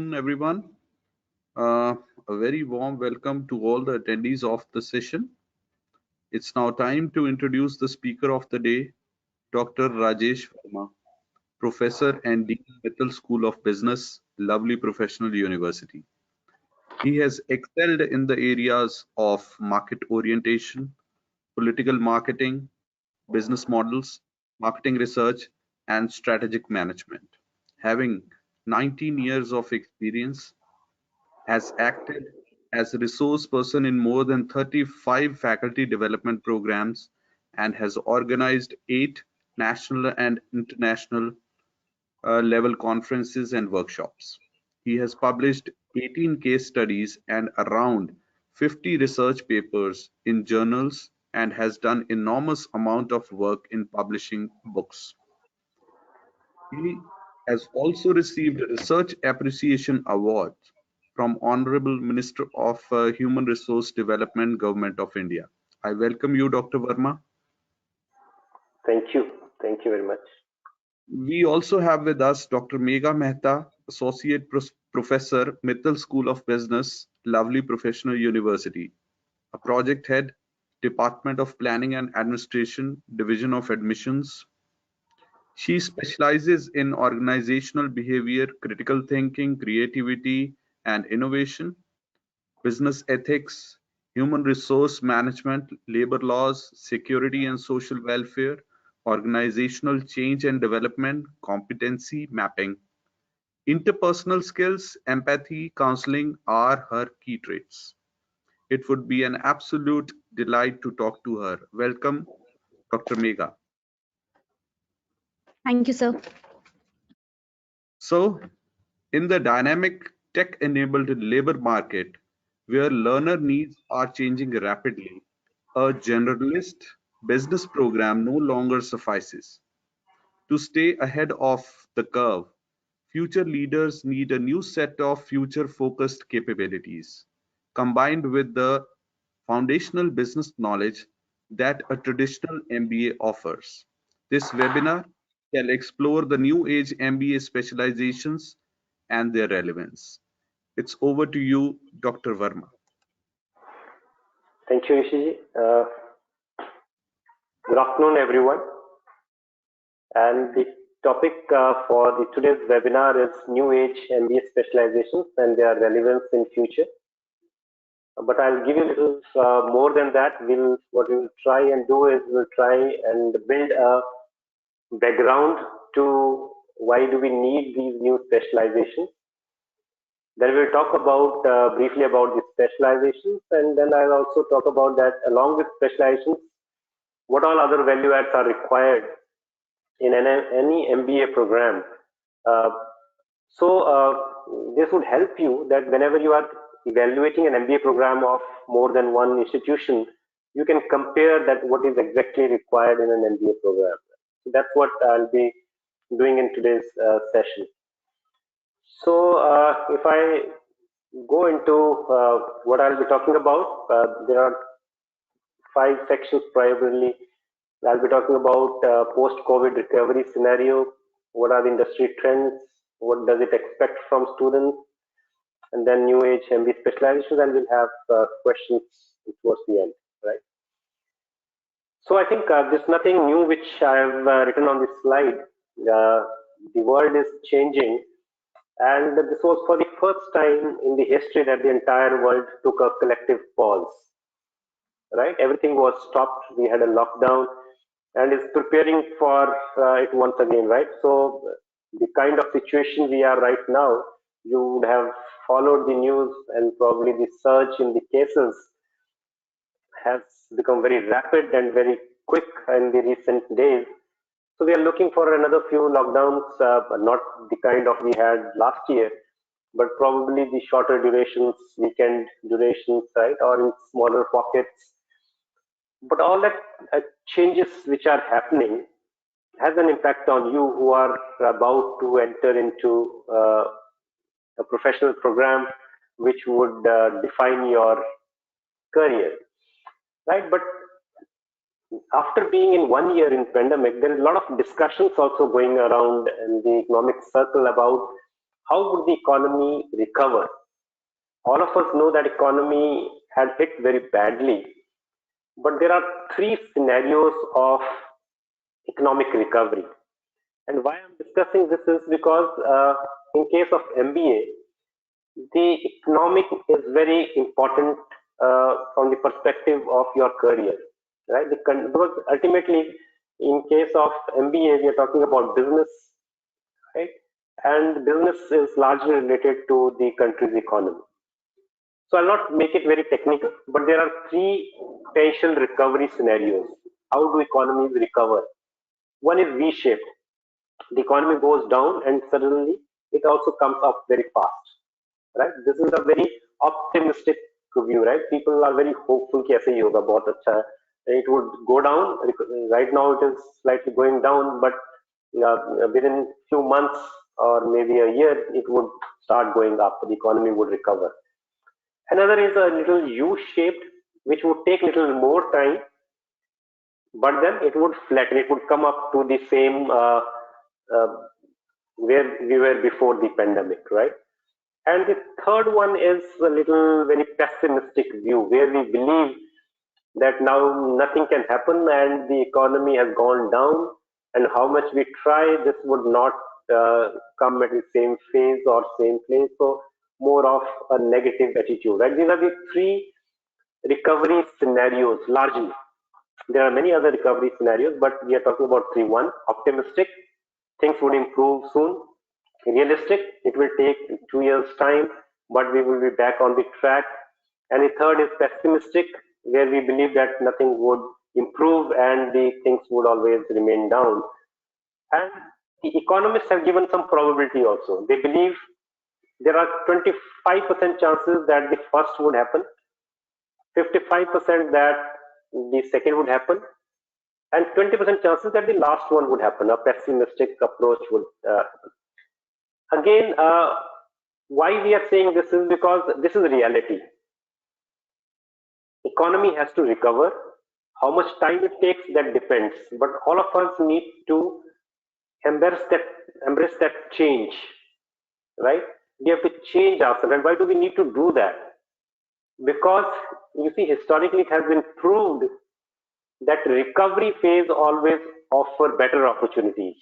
Everyone. Uh, a very warm welcome to all the attendees of the session. It's now time to introduce the speaker of the day, Dr. Rajesh Verma, Professor and Dean, Mittal School of Business, Lovely Professional University. He has excelled in the areas of market orientation, political marketing, business models, marketing research, and strategic management. Having 19 years of experience, has acted as a resource person in more than 35 faculty development programs and has organized 8 national and international level conferences and workshops. He has published 18 case studies and around 50 research papers in journals and has done enormous amount of work in publishing books. He has also received a Research Appreciation Award from Honorable Minister of Human Resource Development, Government of India. I welcome you, Dr. Verma. Thank you. Thank you very much. We also have with us Dr. Megha Mehta, Associate Professor, Mittal School of Business, Lovely Professional University, a project head, Department of Planning and Administration, Division of Admissions. She specializes in organizational behavior, critical thinking, creativity, and innovation, business ethics, human resource management, labor laws, security and social welfare, organizational change and development, competency mapping. Interpersonal skills, empathy, counseling are her key traits. It would be an absolute delight to talk to her. Welcome, Dr. Megha. Thank you, sir. So, in the dynamic tech-enabled labor market, where learner needs are changing rapidly, a generalist business program no longer suffices. To stay ahead of the curve, future leaders need a new set of future-focused capabilities, combined with the foundational business knowledge that a traditional MBA offers. This webinar shall explore the new age MBA specializations and their relevance. It's over to you, Dr. Verma. Thank you, Rishi. Good afternoon, everyone. And the topic for today's webinar is New Age MBA Specializations and their relevance in future. But I'll give you a little more than that. What we'll try and do is we'll try and build a background to why do we need these new specializations. Then we'll talk about briefly about the specializations, and then I'll also talk about that along with specializations, what all other value adds are required in any MBA program. This would help you that whenever you are evaluating an MBA program of more than one institution, you can compare that what is exactly required in an MBA program. So that's what I'll be doing in today's session. So if I go into what I'll be talking about, there are 5 sections primarily. I'll be talking about post-COVID recovery scenario, what are the industry trends, what does it expect from students, and then new age MBA specializations, and we'll have questions towards the end, right? So I think there's nothing new which I've written on this slide. The world is changing, and this was for the first time in the history that the entire world took a collective pause, right? Everything was stopped. We had a lockdown and is preparing for it once again, right? So the kind of situation we are right now, you would have followed the news, and probably the surge in the cases has become very rapid and very quick in the recent days. So we are looking for another few lockdowns, not the kind of we had last year, but probably the shorter durations, weekend durations, right, or in smaller pockets. But all that changes which are happening has an impact on you who are about to enter into a professional program which would define your career, right? But after being in 1 year in pandemic, there is a lot of discussions also going around in the economic circle about how would the economy recover? All of us know that economy had hit very badly, but there are three scenarios of economic recovery. And why I'm discussing this is because in case of MBA, the economic is very important from the perspective of your career, right? Because ultimately, in case of MBA, we are talking about business, right? And business is largely related to the country's economy. So I'll not make it very technical, but there are three potential recovery scenarios. How do economies recover? One is V-shaped. The economy goes down and suddenly it also comes up very fast, right? This is a very optimistic view, right? People are very hopeful कि ऐसे ही होगा बहुत अच्छा है. It would go down. Right now it is slightly going down, but within few months or maybe a year, it would start going up. The economy would recover. Another is a little U-shaped, which would take little more time, but then it would flatten. It would come up to the same uh, where we were before the pandemic, right? And the third one is a little very pessimistic view, where we believe that now nothing can happen and the economy has gone down, and how much we try, this would not come at the same phase or same place. So more of a negative attitude, right? These are the three recovery scenarios largely. There are many other recovery scenarios, but we are talking about three. One, optimistic, things would improve soon. Realistic, it will take 2 years time, but we will be back on the track. And the third is pessimistic, where we believe that nothing would improve and the things would always remain down. And the economists have given some probability also. They believe there are 25% chances that the first would happen, 55% that the second would happen, and 20% chances that the last one would happen. A pessimistic approach would again, why we are saying this is because this is reality. Economy has to recover. How much time it takes, that depends. But all of us need to embrace that change, right? We have to change ourselves. And why do we need to do that? Because you see, historically, it has been proved that recovery phase always offer better opportunities.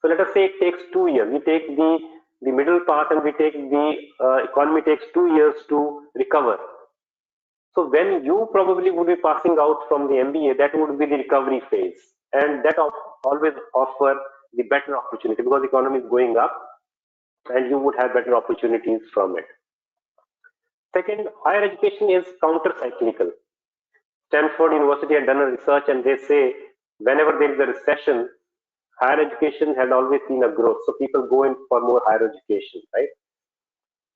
So let us say it takes 2 years. We take the middle path and we take the economy takes 2 years to recover. So when you probably would be passing out from the MBA, that would be the recovery phase, and that always offer the better opportunity because the economy is going up, and you would have better opportunities from it. Second, higher education is counter-cyclical. Stanford University had done a research, and they say whenever there is a recession, higher education has always seen a growth. So people go in for more higher education, right?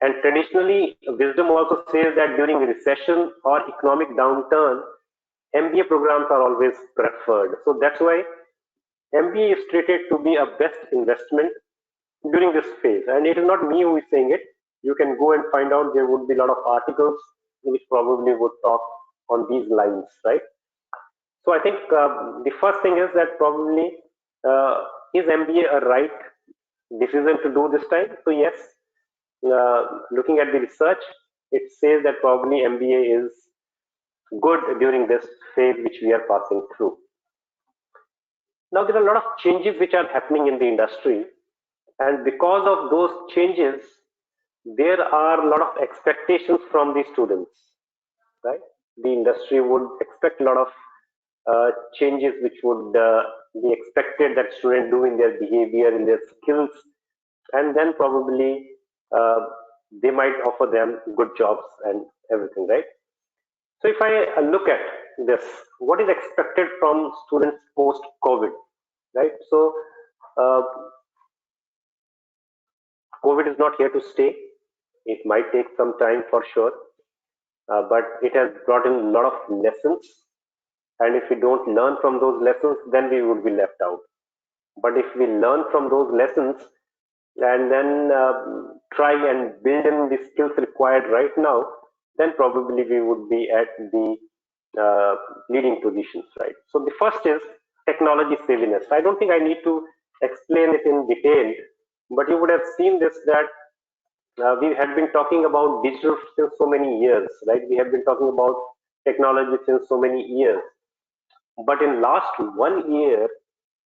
And traditionally, wisdom also says that during recession or economic downturn, MBA programs are always preferred. So that's why MBA is treated to be a best investment during this phase. And it is not me who is saying it. You can go and find out. There would be a lot of articles which probably would talk on these lines, right? So I think the first thing is that probably is MBA a right decision to do this time? So yes, looking at the research, it says that probably MBA is good during this phase which we are passing through. Now there are a lot of changes which are happening in the industry, and because of those changes, there are a lot of expectations from the students, right? The industry would expect a lot of changes which would be expected that students do in their behavior, in their skills, and then probably they might offer them good jobs and everything, right? So if I look at this, what is expected from students post-COVID, right? So COVID is not here to stay. It might take some time for sure, but it has brought in a lot of lessons. And if we don't learn from those lessons, then we would be left out. But if we learn from those lessons and then try and build in the skills required right now, then probably we would be at the leading positions, right? So the first is technology savviness. I don't think I need to explain it in detail, But you would have seen this that we had been talking about digital since so many years, right? We have been talking about technology since so many years. But in last 1 year,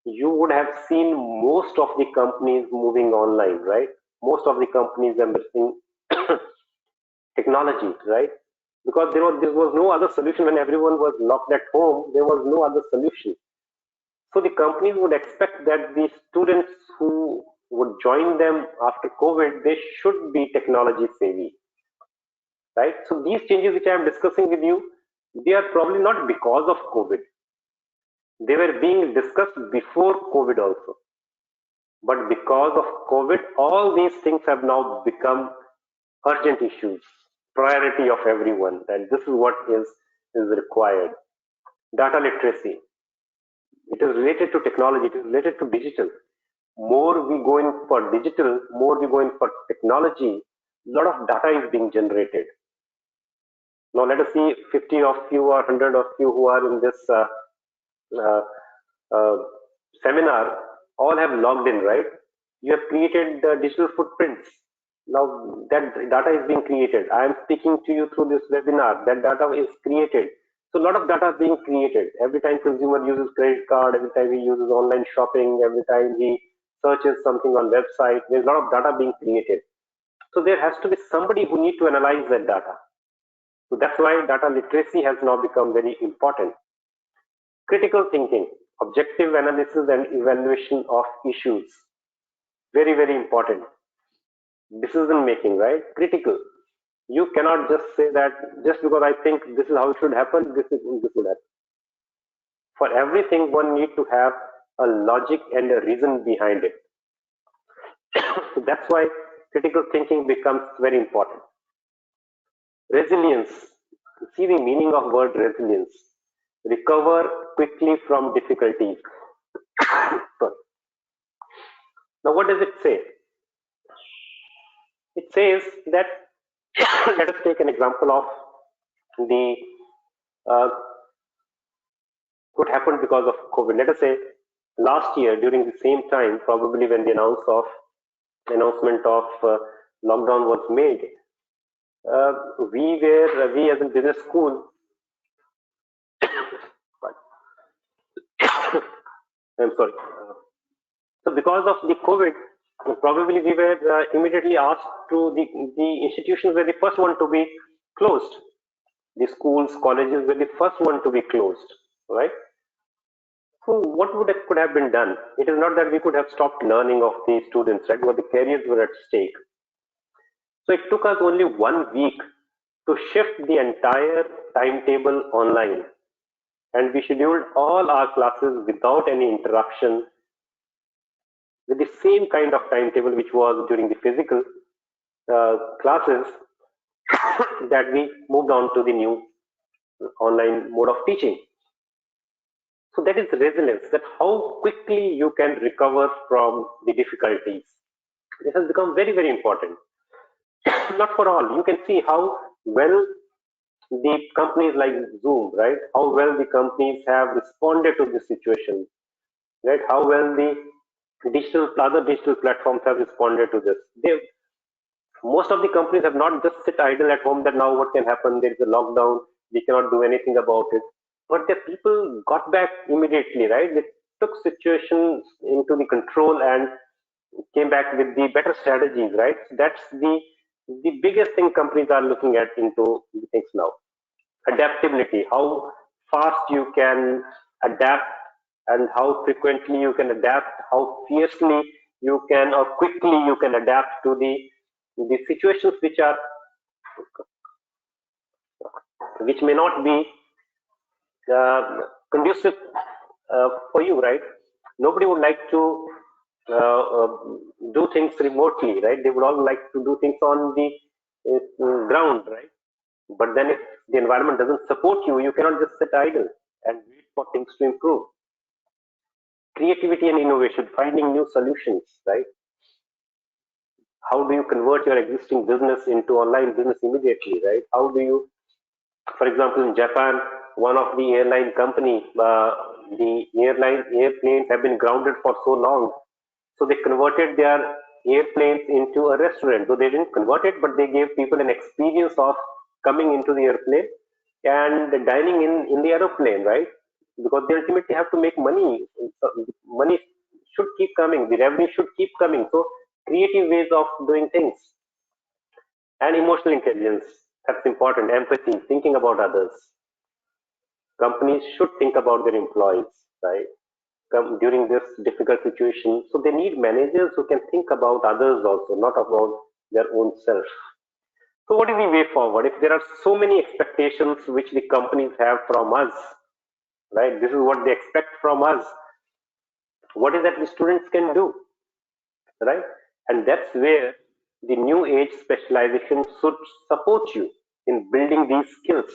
you would have seen most of the companies moving online, right? Most of the companies embracing technology, right? Because there was no other solution when everyone was locked at home. There was no other solution. So the companies would expect that the students who would join them after COVID, they should be technology savvy, right? So these changes which I am discussing with you, they are probably not because of COVID. They were being discussed before COVID also. But because of COVID, all these things have now become urgent issues, priority of everyone, and this is what is required. Data literacy. It is related to technology, it is related to digital. More we go in for digital, more we go in for technology, a lot of data is being generated. Now let us see 50 of you or 100 of you who are in this uh, uh, seminar, all have logged in, right? You have created the digital footprints. Now that data is being created. I am speaking to you through this webinar. That data is created. So a lot of data is being created. Every time consumer uses credit card, every time he uses online shopping, every time he searches something on website, there's a lot of data being created. So there has to be somebody who need to analyze that data. So that's why data literacy has now become very important. Critical thinking, objective analysis and evaluation of issues. Very, very important. Decision making, right? Critical. You cannot just say that just because I think this is how it should happen, this would happen. For everything, one need to have a logic and a reason behind it. So that's why critical thinking becomes very important. Resilience. See the meaning of word resilience. Recover quickly from difficulties. Sorry. Now, what does it say? It says that let us take an example of the uh, what happened because of COVID. Let us say last year during the same time, probably when the announcement of lockdown was made, we as a business school. I'm sorry. So because of the COVID, probably we were immediately asked to the institutions were the first one to be closed. The schools, colleges were the first one to be closed, right? So what could have been done? It is not that we could have stopped learning of the students, right? But the careers were at stake. So it took us only 1 week to shift the entire timetable online, and we scheduled all our classes without any interruption with the same kind of timetable which was during the physical classes that we moved on to the new online mode of teaching. So that is resilience, that how quickly you can recover from the difficulties. This has become very, very important. Not for all. You can see how well the companies like Zoom, right? How well the companies have responded to this situation, right? How well the other digital platforms have responded to this. Most of the companies have not just sit idle at home that now what can happen? There is a lockdown, we cannot do anything about it. But the people got back immediately, right? They took situations into the control and came back with the better strategies, right? That's the biggest thing companies are looking at into the things now. Adaptability, how fast you can adapt and how frequently you can adapt, how fiercely you can or quickly you can adapt to the situations which may not be conducive for you, right? Nobody would like to uh, uh, do things remotely, right? They would all like to do things on the ground, right? But then if the environment doesn't support you, you cannot just sit idle and wait for things to improve. Creativity and innovation, finding new solutions, right? How do you convert your existing business into online business immediately, right? How do you, for example, in Japan, one of the airline company, the airplanes have been grounded for so long, so they converted their airplanes into a restaurant. So they didn't convert it, but they gave people an experience of coming into the airplane and dining in the aeroplane, right? Because they ultimately have to make money. So money should keep coming. The revenue should keep coming. So creative ways of doing things and emotional intelligence. That's important. Empathy, thinking about others. Companies should think about their employees, right? During this difficult situation. So they need managers who can think about others also, not about their own self. So what is the way forward? If there are so many expectations which the companies have from us, right? This is what they expect from us. What is that the students can do, right? And that's where the new age specialization should support you in building these skills.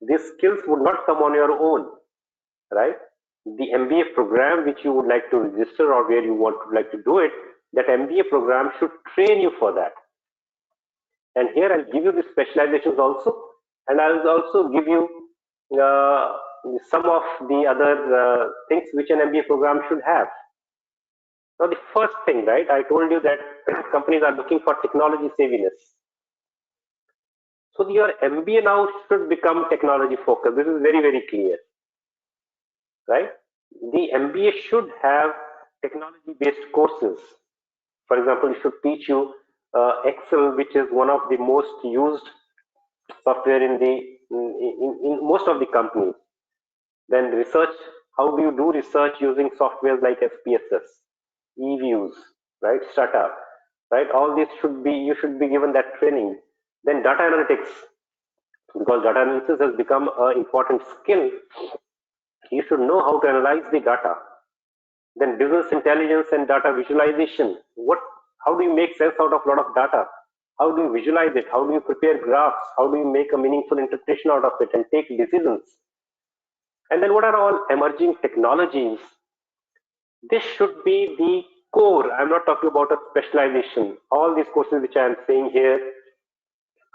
These skills would not come on your own, right? The MBA program which you would like to register or where you want to like to do it, that MBA program should train you for that. And here I'll give you the specializations also, and I'll also give you uh, some of the other things which an MBA program should have. Now, the first thing, right? I told you that companies are looking for technology savviness. So your MBA now should become technology focused. This is very, very clear, right? The MBA should have technology based courses. For example, it should teach you Excel, which is one of the most used software in most of the companies. Then research, how do you do research using softwares like SPSS, eViews, right? Startup, right? All this should be, you should be given that training. Then data analytics, because data analysis has become an important skill. You should know how to analyze the data. Then business intelligence and data visualization. How do you make sense out of a lot of data? How do you visualize it? How do you prepare graphs? How do you make a meaningful interpretation out of it and take decisions? And then what are all emerging technologies? This should be the core. I'm not talking about a specialization. All these courses which I am saying here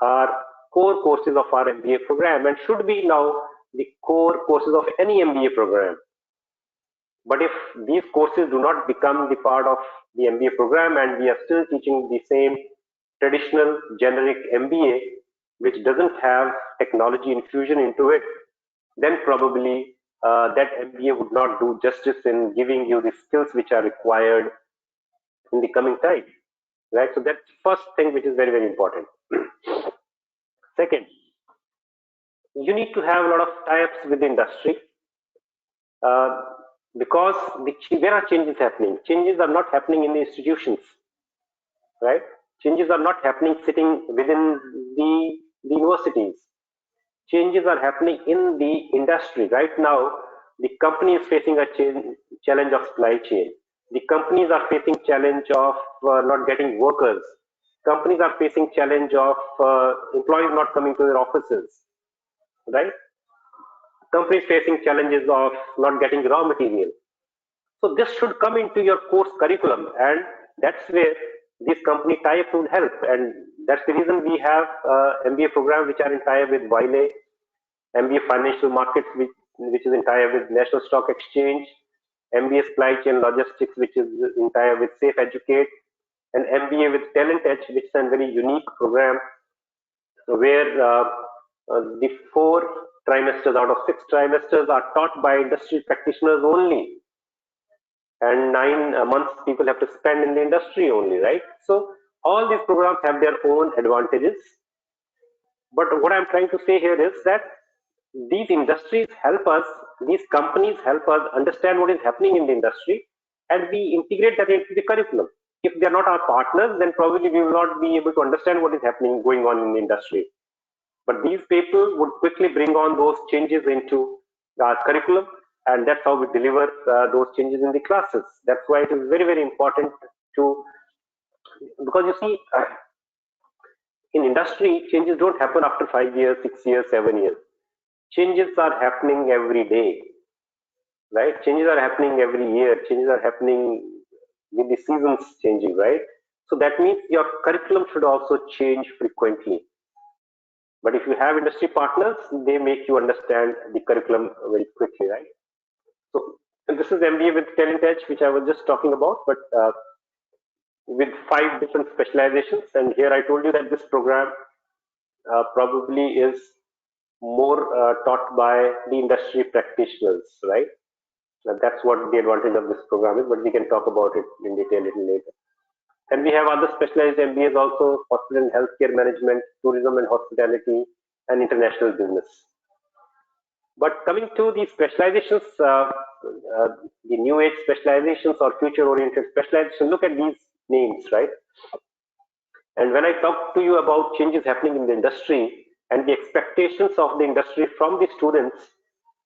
are core courses of our MBA program and should be now the core courses of any MBA program. But if these courses do not become the part of the MBA program and we are still teaching the same traditional generic MBA, which doesn't have technology infusion into it, then probably that MBA would not do justice in giving you the skills which are required in the coming time, right? So that's first thing which is very, very important. Second, you need to have a lot of tie-ups with the industry uh, because there are changes happening. Changes are not happening in the institutions, right? Changes are not happening sitting within the universities. Changes are happening in the industry. Right now, the company is facing a challenge of supply chain. The companies are facing challenge of not getting workers. Companies are facing challenge of employees not coming to their offices, right? Companies facing challenges of not getting raw material. So this should come into your course curriculum, and that's where this company tie-up would help. And that's the reason we have MBA programs which are in tie-up with Wiley, MBA Financial Markets, which is in tie-up with National Stock Exchange, MBA Supply Chain Logistics, which is in tie-up with Safe Educate, and MBA with Talent Edge, which is a very unique program where the 4 trimesters out of 6 trimesters are taught by industry practitioners only, and 9 months people have to spend in the industry only, right? So all these programs have their own advantages. But what I'm trying to say here is that these industries help us, these companies help us understand what is happening in the industry, and we integrate that into the curriculum. If they are not our partners, then probably we will not be able to understand what is happening going on in the industry. But these people would quickly bring on those changes into our curriculum, and that's how we deliver those changes in the classes. That's why it is very, very important to, because you see, in industry, changes don't happen after 5 years, 6 years, 7 years. Changes are happening every day, right? Changes are happening every year. Changes are happening with the seasons changing, right? So that means your curriculum should also change frequently. But if you have industry partners, they make you understand the curriculum very quickly, right? So and this is MBA with Talent Edge, which I was just talking about. But with 5 different specializations. And here I told you that this program probably is more taught by the industry practitioners, right? That's what the advantage of this program is, but we can talk about it in detail a little later. And we have other specialized MBAs also: hospital and healthcare management, tourism and hospitality, and international business. But coming to the specializations, the new age specializations or future oriented specializations, look at these names, right? And when I talk to you about changes happening in the industry and the expectations of the industry from the students,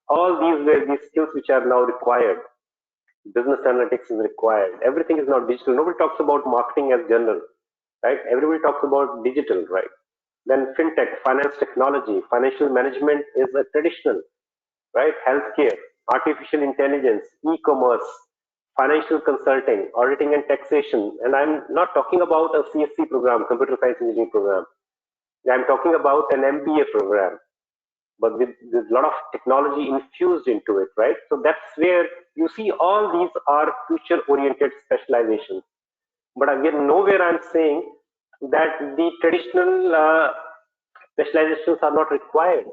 all these were the skills which are now required. Business analytics is required. Everything is now digital. Nobody talks about marketing as general, right? Everybody talks about digital, right? Then fintech, finance technology, financial management is a traditional, right? Healthcare, artificial intelligence, e-commerce, financial consulting, auditing and taxation. And I'm not talking about a CSC program, computer science engineering program. I'm talking about an MBA program, but with a lot of technology infused into it, right? So that's where you see all these are future oriented specializations. But again, nowhere I'm saying that the traditional specializations are not required.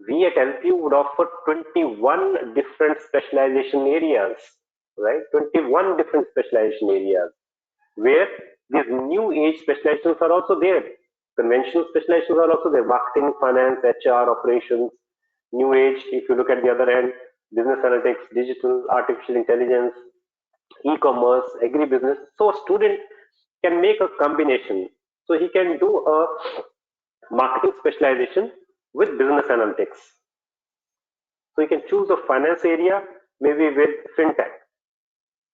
We at LPU would offer 21 different specialization areas, right? 21 different specialization areas where these new age specializations are also there. Conventional specializations are also there: marketing, finance, HR, operations. New age, if you look at the other end, business analytics, digital, artificial intelligence, e-commerce, agribusiness. So a student can make a combination. So he can do a marketing specialization with business analytics. So you can choose a finance area, maybe with fintech,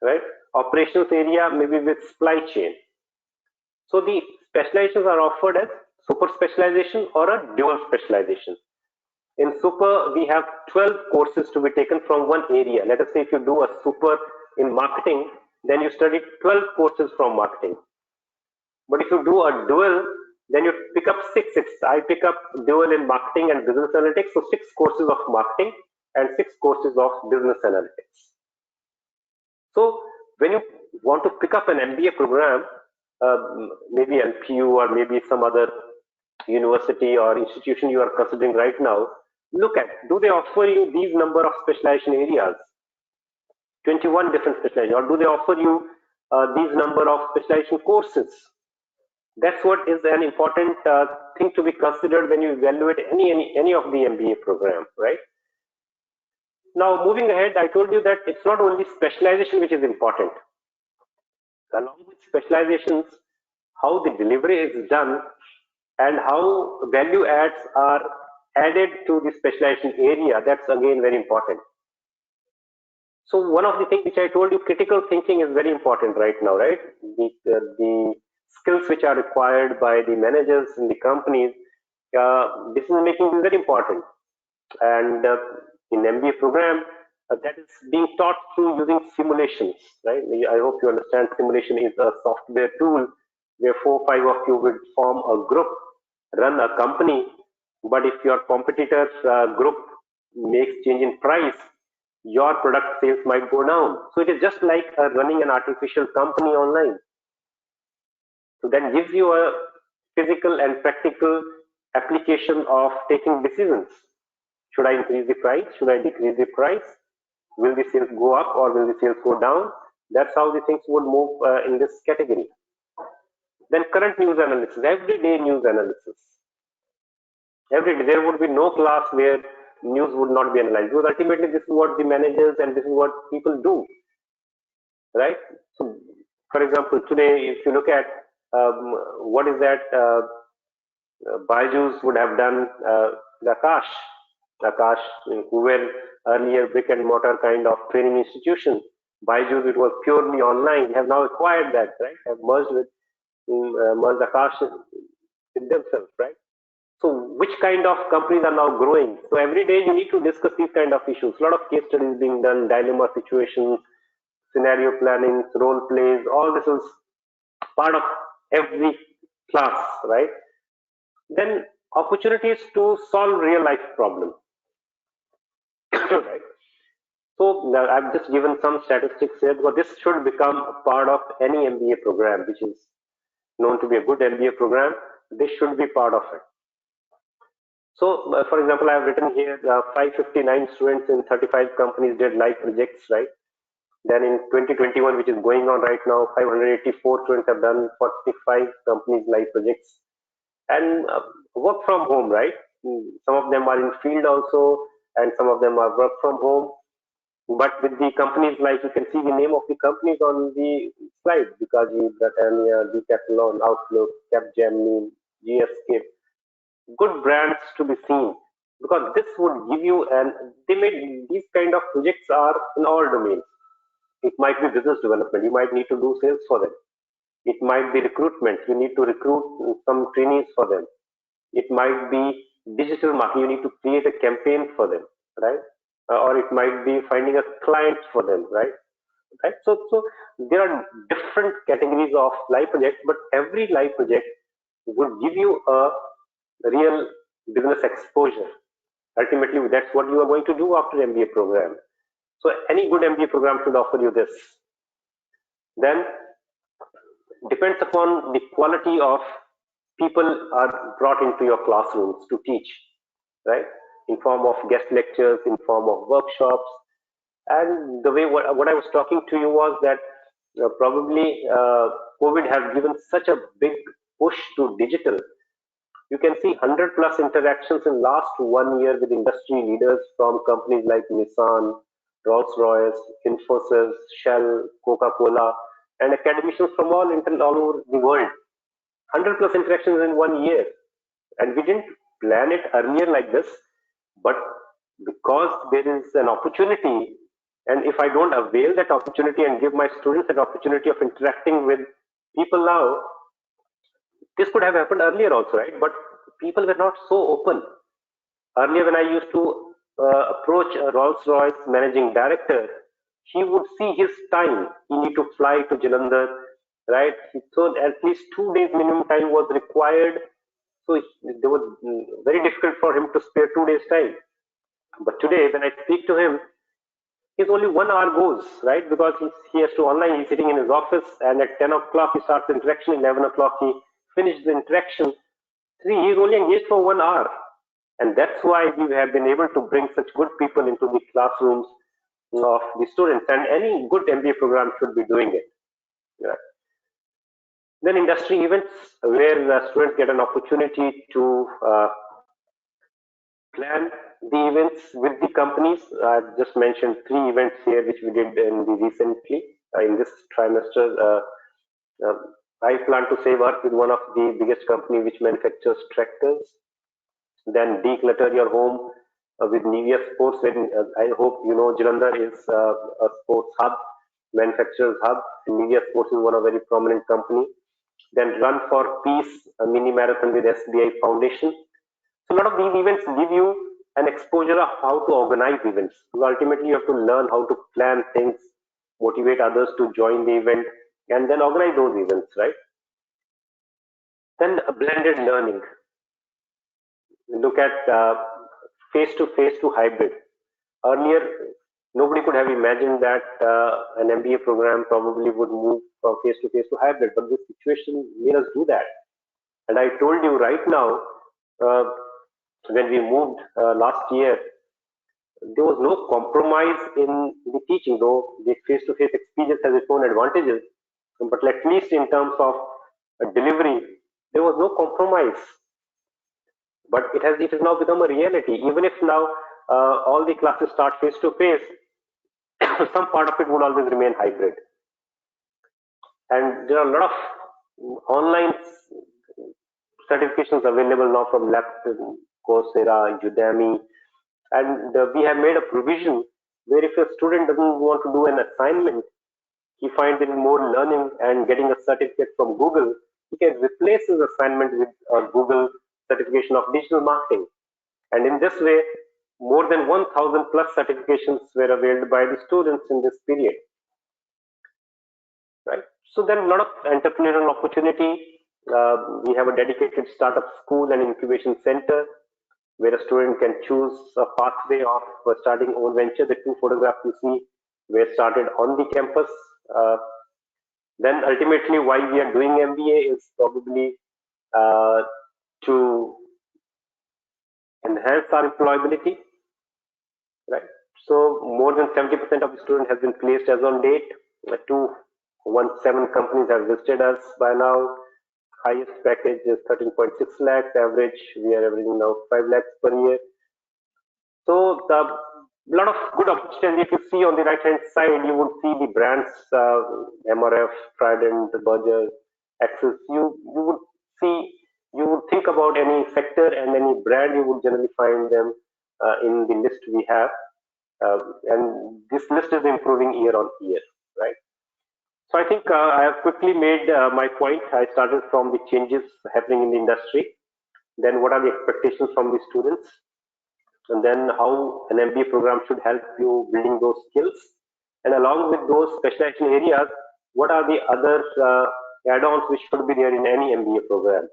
right? Operations area, maybe with supply chain. So the specializations are offered as super specialization or a dual specialization. In super, we have 12 courses to be taken from one area. Let us say if you do a super in marketing, then you study 12 courses from marketing. But if you do a dual, then you pick up six. I pick up dual in marketing and business analytics, so 6 courses of marketing and 6 courses of business analytics. So when you want to pick up an MBA program, maybe LPU or maybe some other university or institution you are considering right now, look at, do they offer you these number of specialization areas, 21 different specializations, or do they offer you these number of specialization courses? That's what is an important thing to be considered when you evaluate any of the MBA program, right? Now, moving ahead, I told you that it's not only specialization which is important. Along with specializations, how the delivery is done and how value adds are added to the specialization area, that's again very important. So one of the things which I told you, critical thinking is very important right now, right? The skills which are required by the managers in the companies, decision making is very important. And in MBA program, that is being taught through using simulations, right? I hope you understand simulation is a software tool where 4 or 5 of you would form a group, run a company, but if your competitors group makes change in price, your product sales might go down. So it is just like running an artificial company online. So that gives you a physical and practical application of taking decisions. Should I increase the price? Should I decrease the price? Will the sales go up or will the sales go down? That's how the things would move in this category. Then current news analysis, everyday news analysis. Every day there would be no class where news would not be analyzed, because ultimately this is what the managers and this is what people do, right? So, for example, today if you look at what is that Byju's would have done, the Akash, who were earlier brick and mortar kind of training institution. Byju's, it was purely online. They have now acquired that, right? Have merged Akash with themselves, right? So which kind of companies are now growing? So every day you need to discuss these kind of issues. A lot of case studies being done, dilemma situations, scenario planning, role plays, all this is part of every class, right? Then opportunities to solve real life problems. Right? So I've just given some statistics here because this should become a part of any MBA program, which is known to be a good MBA program. This should be part of it. So, for example, I have written here 559 students in 35 companies did live projects, right? Then in 2021, which is going on right now, 584 students have done 45 companies live projects and work from home, right? Some of them are in field also, and some of them are work from home. But with the companies, like you can see the name of the companies on the slide, Bikaji, Britannia, Decathlon, Outlook, Capgemini, GSK, good brands to be seen because this would give you and they made these kind of projects are in all domains. It might be business development, you might need to do sales for them. It might be recruitment, you need to recruit some trainees for them. It might be digital marketing, you need to create a campaign for them, right? Or it might be finding a client for them, right. So there are different categories of live projects, but every live project would give you a real business exposure. Ultimately, that's what you are going to do after MBA program. So any good MBA program should offer you this. Then depends upon the quality of people are brought into your classrooms to teach, right? In form of guest lectures, in form of workshops. And the way what I was talking to you was that probably COVID has given such a big push to digital. You can see 100 plus interactions in last 1 year with industry leaders from companies like Nissan, Rolls-Royce, Infosys, Shell, Coca-Cola, and academicians from all over the world. 100 plus interactions in 1 year. And we didn't plan it earlier like this, but because there is an opportunity, and if I don't avail that opportunity and give my students that opportunity of interacting with people now, this could have happened earlier also, right? But people were not so open. Earlier, when I used to approach a Rolls-Royce managing director, he would see his time. He need to fly to Jalandhar, right? So at least 2 days minimum time was required. So it was very difficult for him to spare 2 days time. But today, when I speak to him, he's only 1 hour goes, right? Because he has to online, he's sitting in his office, and at 10 o'clock he starts the interaction, 11 o'clock he finishes the interaction. See, he's only engaged for 1 hour. And that's why we have been able to bring such good people into the classrooms of the students. And any good MBA program should be doing it. Yeah. Then industry events where the students get an opportunity to plan the events with the companies. I've just mentioned 3 events here which we did in the recently in this trimester. Uh, I plan to save Earth with one of the biggest company which manufactures tractors. Then declutter your home with Nivea Sports. And I hope you know Jalandhar is a sports hub, manufacturers hub. And Nivea Sports is one of very prominent company. Then Run for Peace, a mini marathon with SBI Foundation. So a lot of these events give you an exposure of how to organize events. So ultimately, you have to learn how to plan things, motivate others to join the event, and then organize those events, right? Then blended learning. Look at face-to-face to hybrid. Earlier, nobody could have imagined that an MBA program probably would move from face-to-face to hybrid, but this situation made us do that. And I told you right now, uh, when we moved last year, there was no compromise in the teaching, though the face-to-face experience has its own advantages. But at least in terms of delivery, there was no compromise. But it has now become a reality. Even if now all the classes start face-to-face, some part of it would always remain hybrid. And there are a lot of online certifications available now from LinkedIn, Coursera, Udemy, and we have made a provision where if a student doesn't want to do an assignment, he finds it more learning and getting a certificate from Google, he can replace his assignment with a Google certification of digital marketing. And in this way, more than 1,000 plus certifications were availed by the students in this period. Right? So then a lot of entrepreneurial opportunity. We have a dedicated startup school and incubation center. where a student can choose a pathway of starting own venture. The two photographs you see were started on the campus. Uh, then ultimately, why we are doing MBA is probably uh, to enhance our employability, right? So more than 70% of the student has been placed as on date. 217 companies have visited us by now. Highest package is 13.6 lakhs. Average, we are averaging now 5 lakhs per year. So the lot of good opportunity. If you see on the right hand side, you would see the brands MRF, Trident, Berger, Axis. You would see, you would think about any sector and any brand, you would generally find them in the list we have. And this list is improving year on year, right? So I think I have quickly made my point. I started from the changes happening in the industry, then what are the expectations from the students, and then how an MBA program should help you building those skills. And along with those specialization areas, what are the other add-ons which should be there in any MBA program?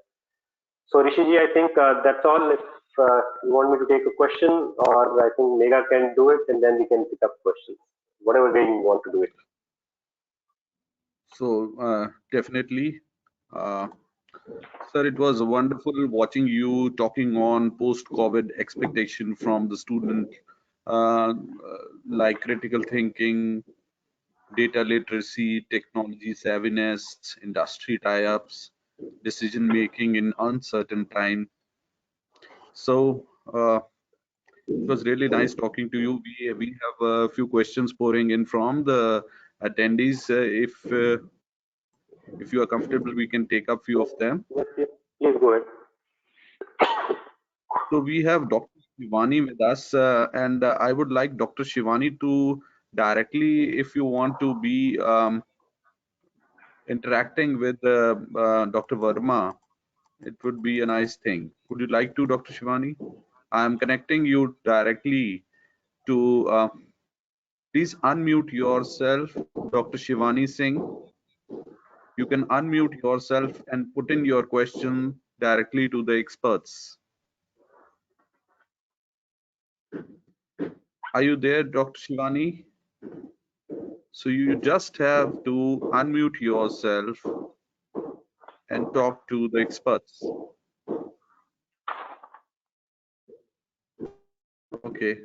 So Rishiji, I think that's all. If you want me to take a question, or I think Mega can do it, and then we can pick up questions, whatever way you want to do it. So definitely, uh, sir, it was wonderful watching you talking on post-COVID expectation from the student, like critical thinking, data literacy, technology savviness, industry tie-ups, decision making in uncertain time. So it was really nice talking to you. We have a few questions pouring in from the attendees. If you are comfortable, we can take up few of them. Yes, yes. Please go ahead. So we have Dr. Shivani with us, and I would like Dr. Shivani to directly, if you want to be interacting with Dr. Verma, it would be a nice thing. Would you like to, Dr. Shivani? I am connecting you directly to, please unmute yourself, Dr. Shivani Singh. You can unmute yourself and put in your question directly to the experts. Are you there, Dr. Shivani? So you just have to unmute yourself and talk to the experts. Okay.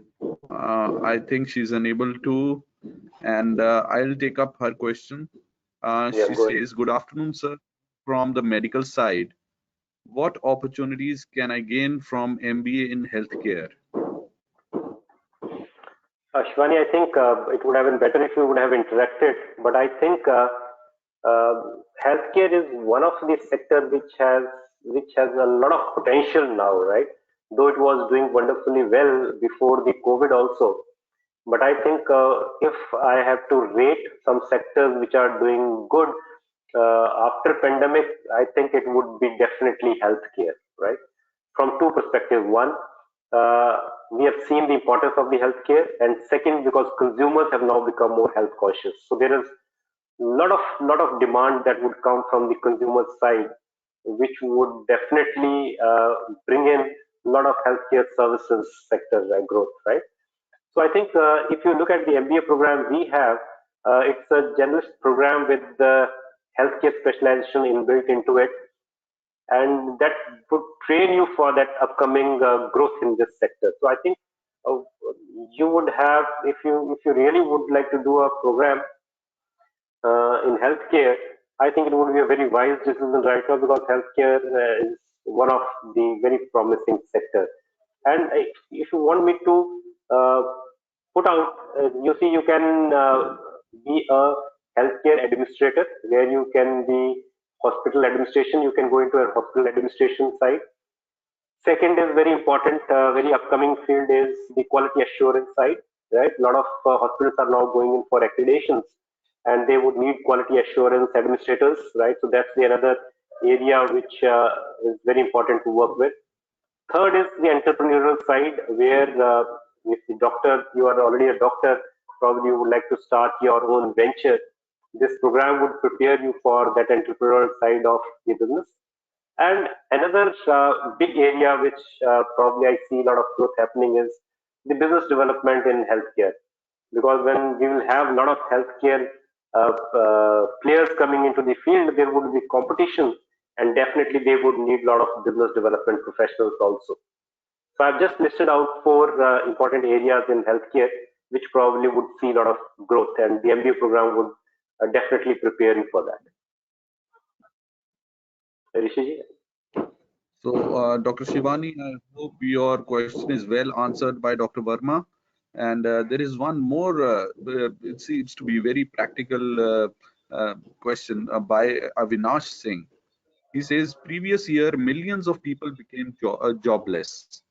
I think she's unable to, and I'll take up her question. Yeah, She go ahead. says, "Good afternoon, sir. From the medical side, what opportunities can I gain from MBA in healthcare?" Shivani, I think it would have been better if you would have interacted, but I think uh, healthcare is one of the sector which has a lot of potential now, right? Though it was doing wonderfully well before the COVID also, but I think if I have to rate some sectors which are doing good after pandemic, I think it would be definitely healthcare, right? From two perspectives. One, uh, we have seen the importance of the healthcare, and second, because consumers have now become more health conscious. So there is lot of demand that would come from the consumer side, which would definitely bring in a lot of healthcare services sector growth, right? So I think if you look at the MBA program we have, it's a generalist program with the healthcare specialization inbuilt into it, and that would train you for that upcoming growth in this sector. So I think uh, you would have, if you really would like to do a program in healthcare, I think it would be a very wise decision right now, because healthcare is one of the very promising sector. And if you want me to uh, put out, you see, you can be a healthcare administrator, where you can be hospital administration. You can go into a hospital administration side. Second is very important, very upcoming field is the quality assurance side, right? A lot of hospitals are now going in for accreditations, and they would need quality assurance administrators, right? So that's the another area which is very important to work with. Third is the entrepreneurial side, where if the doctor, you are already a doctor, probably you would like to start your own venture. This program would prepare you for that entrepreneurial side of the business. And another big area which probably I see a lot of growth happening is the business development in healthcare. Because when we will have a lot of healthcare players coming into the field, there would be competition, and definitely they would need a lot of business development professionals also. So I've just listed out four important areas in healthcare which probably would see a lot of growth, and the MBA program would definitely prepare you for that. Rishi? So, Dr. Shivani, I hope your question is well answered by Dr. Verma. And there is one more, it seems to be very practical question by Avinash Singh. He says, previous year, millions of people became jobless.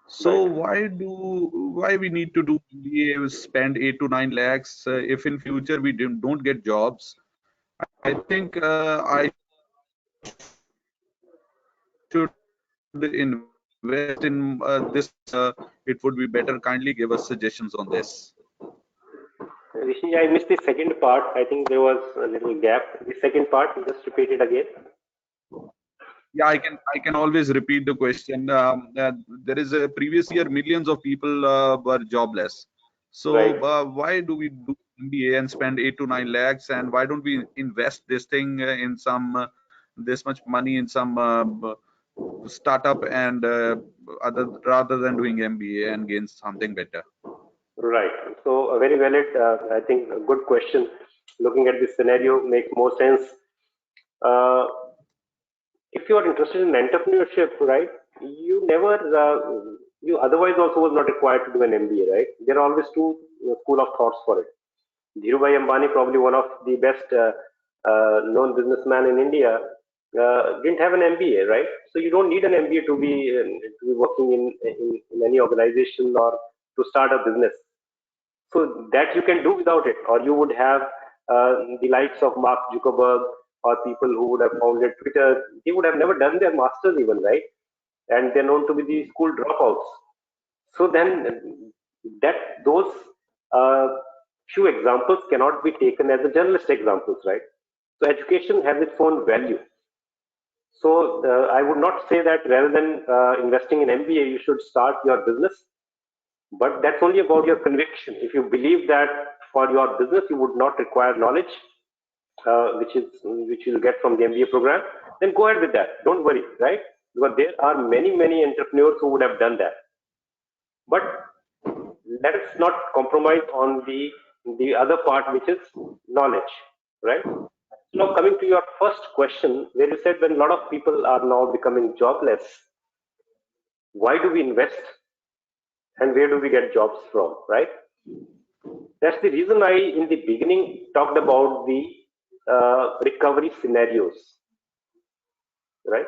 So Right. why we need to do MBA, spend 8 to 9 lakhs if in future we don't get jobs? I think I should invest in this. It would be better. Kindly give us suggestions on this. Rishi, I missed the second part. I think there was a little gap. The second part, just repeat it again. Yeah, I can always repeat the question. There is a previous year, millions of people were jobless. Right. So why do we do MBA and spend 8 to 9 lakhs? And why don't we invest this thing in some this much money in some startup and other rather than doing MBA and gain something better? Right. So a very valid, I think, a good question. Looking at this scenario makes more sense. Uh, if you are interested in entrepreneurship, right, you never, you otherwise also was not required to do an MBA, right? There are always two school of thoughts for it. Dhirubhai Ambani, probably one of the best known businessman in India, didn't have an MBA, right? So you don't need an MBA to be working in any organization or to start a business. So that you can do without it, or you would have the likes of Mark Zuckerberg or people who would have founded Twitter. They would have never done their masters even, right? And they're known to be the school dropouts. So then that those uh, few examples cannot be taken as a journalist examples, right? So education has its own value. So I would not say that rather than investing in MBA, you should start your business, but that's only about your conviction. If you believe that for your business you would not require knowledge, which you'll get from the MBA program, then go ahead with that. Don't worry, right? Because there are many entrepreneurs who would have done that. But let us not compromise on the other part, which is knowledge, right? Now, coming to your first question, where you said when a lot of people are now becoming jobless, why do we invest and where do we get jobs from, right? That's the reason I, in the beginning, talked about the recovery scenarios, right?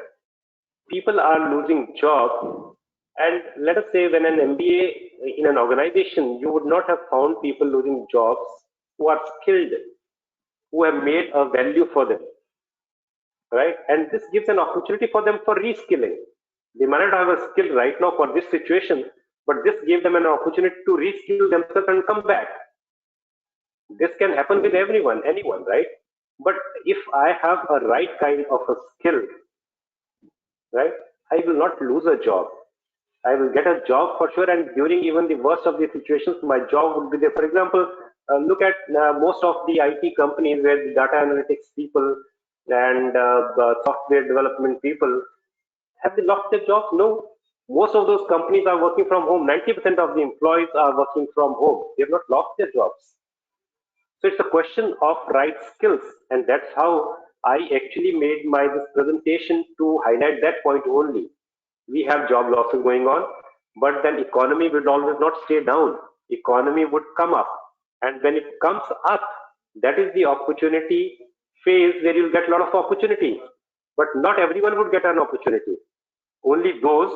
People are losing job, and let us say when an MBA in an organization, you would not have found people losing jobs who are skilled, who have made a value for them, right? And this gives an opportunity for them for reskilling. They might not have a skill right now for this situation, but this gave them an opportunity to reskill themselves and come back. This can happen with everyone, anyone, right? But if I have a right kind of a skill, right, I will not lose a job. I will get a job for sure, and during even the worst of the situations, my job would be there. For example, look at most of the IT companies where the data analytics people and the software development people, have they lost their jobs? No. Most of those companies are working from home. 90% of the employees are working from home. They have not lost their jobs. So it's a question of right skills, and that's how I actually made my this presentation to highlight that point only. We have job losses going on, but then economy will always not stay down. Economy would come up, and when it comes up, that is the opportunity phase where you'll get a lot of opportunity. But not everyone would get an opportunity. Only those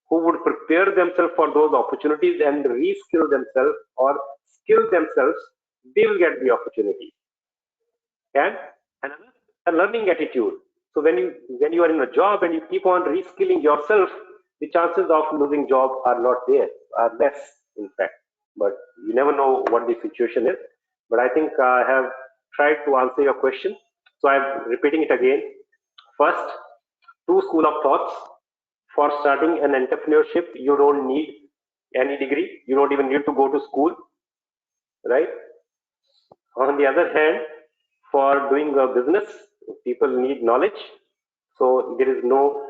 who would prepare themselves for those opportunities and reskill themselves or skill themselves, they will get the opportunity. And another, a learning attitude. So when you are in a job and you keep on reskilling yourself, the chances of losing job are not there, are less, in fact. But you never know what the situation is. But I think I have tried to answer your question. So I'm repeating it again. First, two school of thoughts. For starting an entrepreneurship, you don't need any degree. You don't even need to go to school, right? On the other hand, for doing a business, people need knowledge. So there is no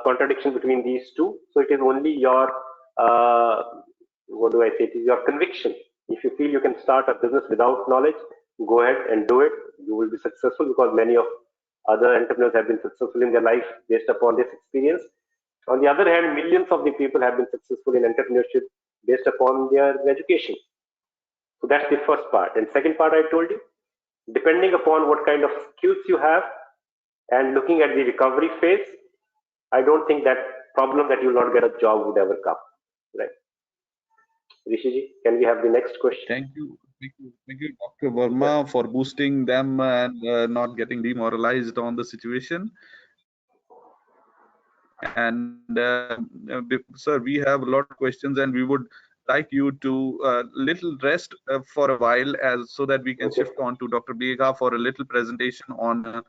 contradiction between these two. So it is only your, uh, what do I say? It is your conviction. If you feel you can start a business without knowledge, go ahead and do it. You will be successful because many of other entrepreneurs have been successful in their life based upon this experience. On the other hand, millions of the people have been successful in entrepreneurship based upon their education. So that's the first part. And second part, I told you, depending upon what kind of skills you have and looking at the recovery phase, I don't think that problem that you will not get a job would ever come. Right? Rishiji, can we have the next question? Thank you, Dr. Verma, for boosting them and not getting demoralized on the situation. And sir, we have a lot of questions, and we would like you to little rest for a while, as so that we can shift on to Dr. Bega for a little presentation on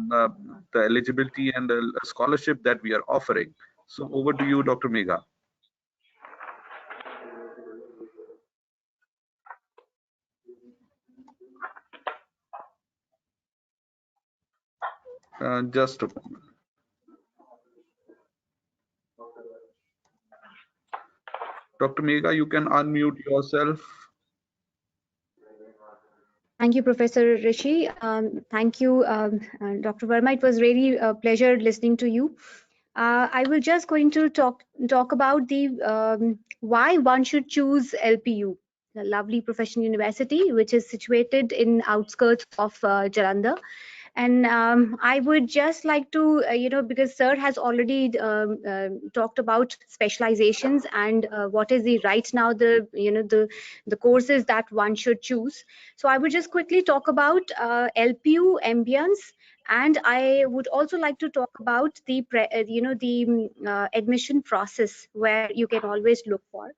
the eligibility and the scholarship that we are offering. So over to you, Dr. Mega. Just a moment. Dr. Mega, you can unmute yourself. Thank you, Professor Rishi. Thank you, Dr. Verma. It was really a pleasure listening to you. I will just going to talk about the why one should choose LPU, the lovely professional university, which is situated in outskirts of Jalandhar. And I would just like to, because Sir has already talked about specializations and what is the right now the courses that one should choose. So I would just quickly talk about LPU ambience, and I would also like to talk about the admission process where you can always look for.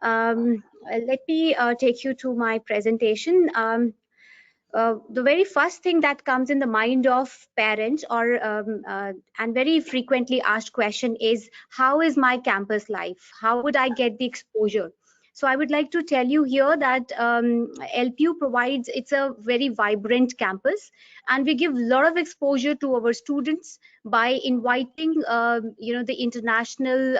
Let me take you to my presentation. The very first thing that comes in the mind of parents or and very frequently asked question is, how is my campus life? How would I get the exposure? So I would like to tell you here that LPU provides, it's a very vibrant campus, and we give a lot of exposure to our students by inviting the international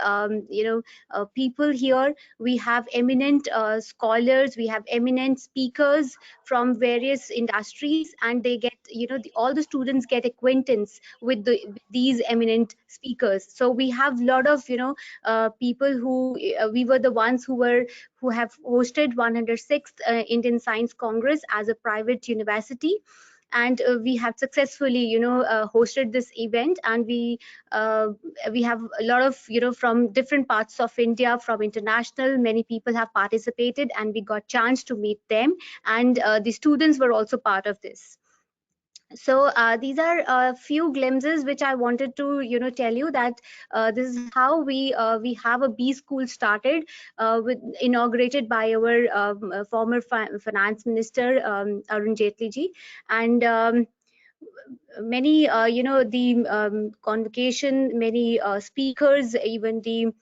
people here. We have eminent scholars, we have eminent speakers from various industries, and they get all the students get acquaintance with these eminent speakers. So we have a lot of people who we were the ones who have hosted 106th Indian Science Congress as a private university, and we have successfully hosted this event, and we have a lot of from different parts of India, from international, many people have participated, and we got chance to meet them, and the students were also part of this. So these are a few glimpses which I wanted to tell you that this is how we have a B school started, inaugurated by our former finance minister Arun Jaitley ji, and many the convocation, many speakers, even the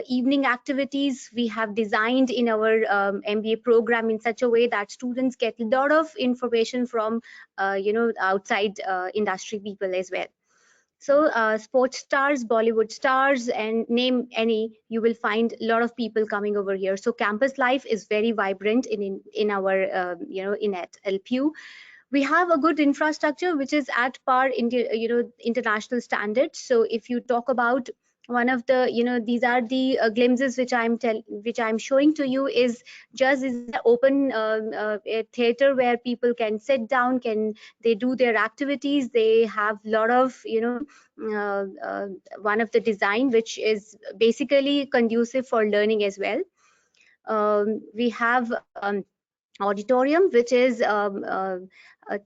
evening activities we have designed in our MBA program in such a way that students get a lot of information from outside industry people as well. So sports stars, Bollywood stars, and name any, you will find a lot of people coming over here. So campus life is very vibrant in our in at LPU. We have a good infrastructure which is at par in international standards. So if you talk about one of the these are the glimpses which I'm showing to you, is just is open a theater where people can sit down, can they do their activities. They have a lot of one of the design which is basically conducive for learning as well. We have auditorium which is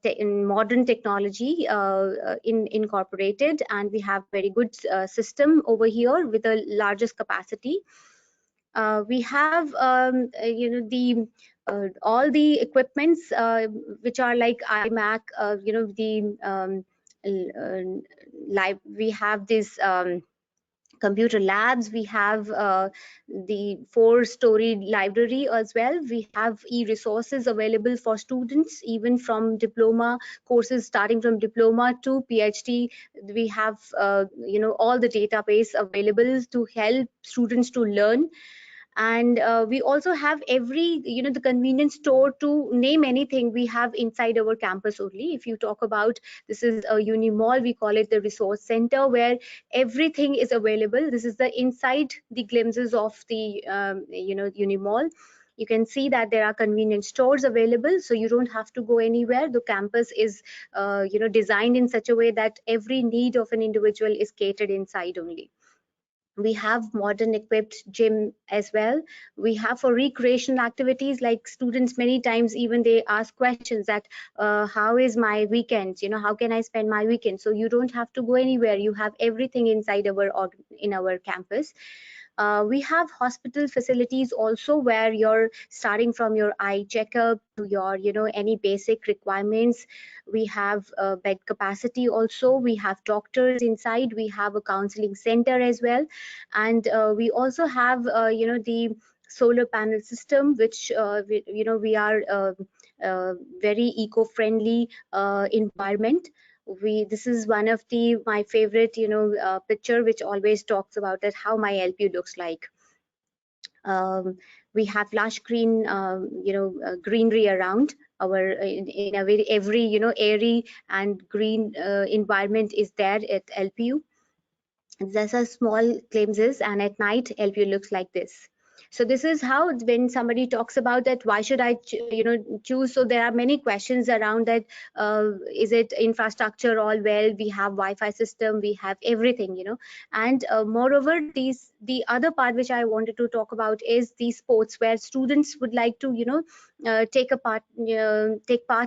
in modern technology incorporated, and we have very good system over here with the largest capacity. We have the all the equipments which are like iMac, the we have this computer labs, we have the 4-story library as well. We have e-resources available for students, even from diploma courses, starting from diploma to PhD. We have all the database available to help students to learn. And we also have every the convenience store, to name anything, we have inside our campus only. If you talk about, this is a uni mall, we call it the resource center, where everything is available. This is the inside the glimpses of the uni mall. You can see that there are convenience stores available, so you don't have to go anywhere. The campus is designed in such a way that every need of an individual is catered inside only. We have modern equipped gym as well. We have for recreational activities, like students many times even they ask questions that how is my weekend, how can I spend my weekend? So you don't have to go anywhere, you have everything inside in our campus. We have hospital facilities also, where you're starting from your eye checkup to your any basic requirements. We have bed capacity also, we have doctors inside, we have a counseling center as well. And we also have the solar panel system, which we are very eco-friendly environment. This is one of my favorite picture, which always talks about that how my LPU looks like. We have lush green greenery around our in a very every airy and green environment is there at LPU. These are small glimpses, and at night LPU looks like this. So this is how, when somebody talks about that, why should I choose? So there are many questions around that. Is it infrastructure all well? We have Wi-Fi system, we have everything, and moreover, the other part which I wanted to talk about is the sports, where students would like to take part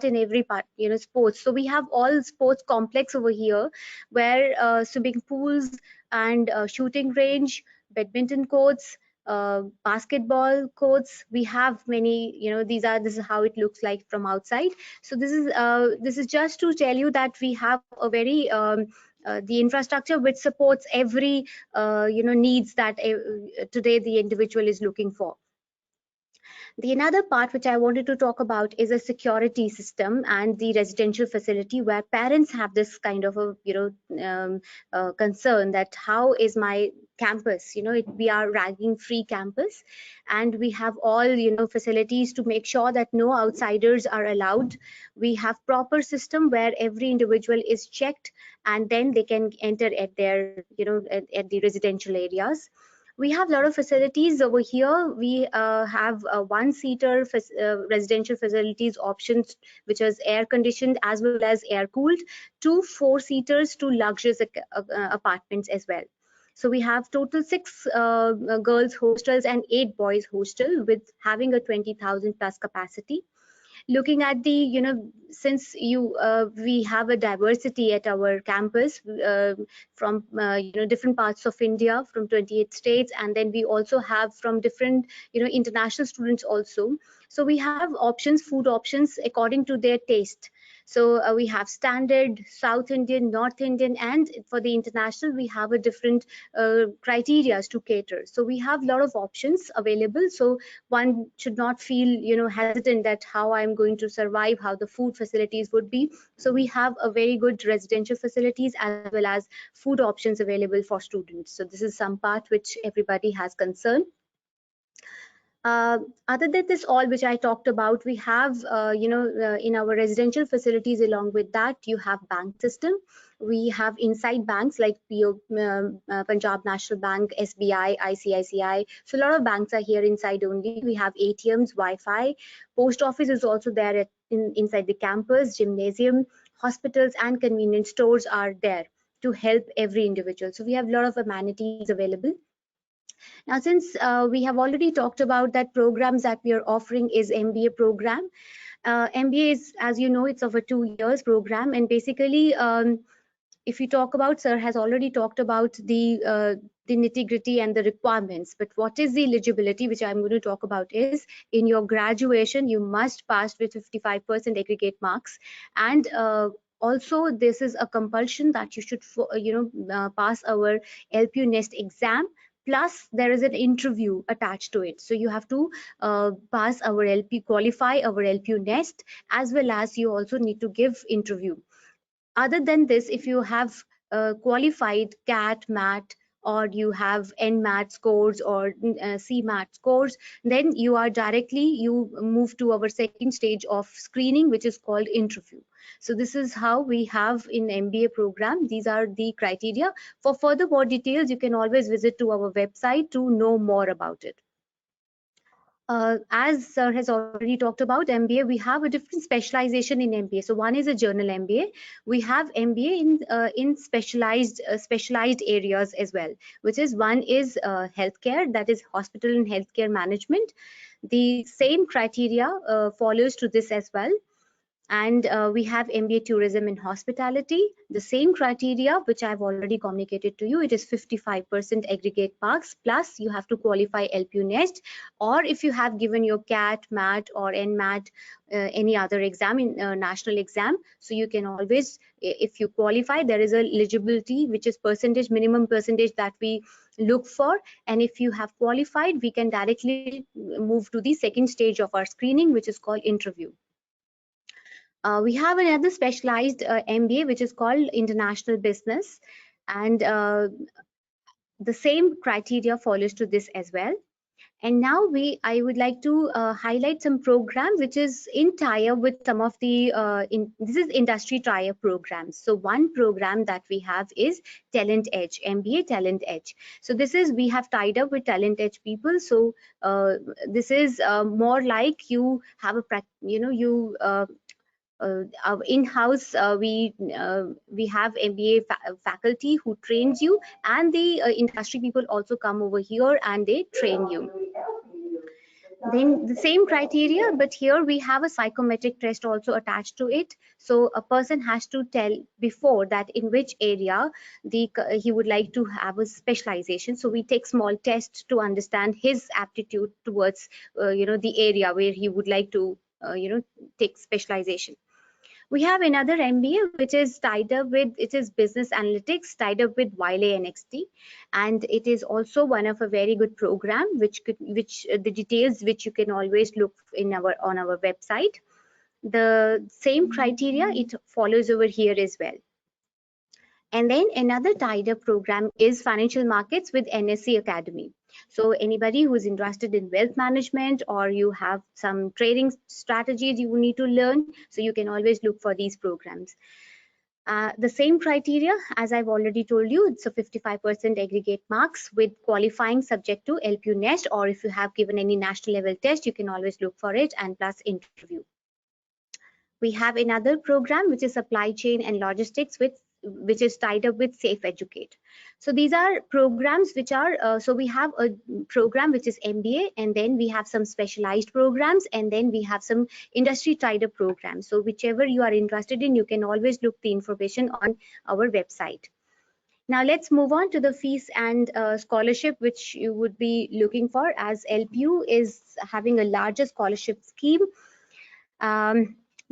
in every part sports. So we have all sports complex over here, where swimming pools and shooting range, badminton courts, basketball courts. We have many, this is how it looks like from outside. So this is just to tell you that we have a very the infrastructure which supports every needs that today the individual is looking for. The another part which I wanted to talk about is a security system and the residential facility, where parents have this kind of a concern that how is my campus, we are ragging free campus, and we have all facilities to make sure that no outsiders are allowed. We have proper system where every individual is checked, and then they can enter at their at the residential areas. We have a lot of facilities over here. We have one-seater residential facilities options, which is air conditioned as well as air cooled, 2 4-seaters, 2 luxurious apartments as well. So we have total 6 girls hostels and 8 boys hostel, with having a 20,000 plus capacity. Looking at the since we have a diversity at our campus from different parts of India, from 28 states, and then we also have from different international students also. So we have options, food options according to their taste. So we have standard, South Indian, North Indian, and for the international we have a different criteria to cater. So we have a lot of options available, so one should not feel hesitant that how I'm going to survive, how the food facilities would be. So we have a very good residential facilities as well as food options available for students. So this is some part which everybody has concern. Other than this all which I talked about, we have in our residential facilities, along with that you have bank system. We have inside banks like Punjab National Bank, SBI, ICICI. So a lot of banks are here inside only. We have ATMs, Wi-Fi. Post office is also there inside the campus. Gymnasium, hospitals and convenience stores are there to help every individual. So we have a lot of amenities available. Now, since we have already talked about that programs that we are offering is MBA program. MBA is, as you know, it's of a 2 years program, and basically if you talk about, sir has already talked about the nitty-gritty and the requirements, but what is the eligibility, which I'm going to talk about, is in your graduation you must pass with 55% aggregate marks, and Also, this is a compulsion that you should pass our LPU Nest exam, plus there is an interview attached to it. So you have to pass our qualify our LPU Nest, as well as you also need to give interview. Other than this, if you have qualified CAT, MAT, or you have NMAT scores or CMAT scores, then you move to our second stage of screening, which is called interview. So this is how we have in MBA program. These are the criteria. For further more details, you can always visit to our website to know more about it. As sir has already talked about MBA, we have a different specialization in MBA. So one is a journal MBA. We have MBA in specialized areas as well, which is one is healthcare, that is hospital and healthcare management. The same criteria follows to this as well. And we have MBA Tourism and Hospitality. The same criteria, which I've already communicated to you, it is 55% aggregate marks, plus you have to qualify LPU Nest, or if you have given your CAT, MAT, or NMAT, any other exam, in national exam, so you can always, if you qualify, there is a eligibility, which is percentage, minimum percentage that we look for, and if you have qualified, we can directly move to the second stage of our screening, which is called interview. We have another specialized MBA, which is called International Business, and the same criteria follows to this as well. And now I would like to highlight some program which is in tie-up with some of the this is industry tie-up programs. So one program that we have is Talent Edge, MBA Talent Edge. So this is, we have tied up with Talent Edge people. So this is more like you have a in-house, we have MBA faculty who trains you, and the industry people also come over here and they train you. Then the same criteria, but here we have a psychometric test also attached to it. So a person has to tell before that in which area he would like to have a specialization. So we take small tests to understand his aptitude towards the area where he would like to take specialization. We have another MBA which is tied up with, it is business analytics, tied up with Wiley NXT, and it is also one of a very good program which the details which you can always look in on our website. The same criteria it follows over here as well. And then another tied up program is financial markets with NSE Academy. So anybody who is interested in wealth management, or you have some trading strategies you need to learn, so you can always look for these programs. The same criteria, as I've already told you, it's a 55% aggregate marks with qualifying subject to LPU Nest, or if you have given any national level test, you can always look for it, and plus interview. We have another program which is supply chain and logistics, which is tied up with Safe Educate. So these are programs which are, so we have a program which is MBA, and then we have some specialized programs, and then we have some industry tied up programs. So whichever you are interested in, you can always look the information on our website. Now let's move on to the fees and scholarship which you would be looking for, as LPU is having a larger scholarship scheme.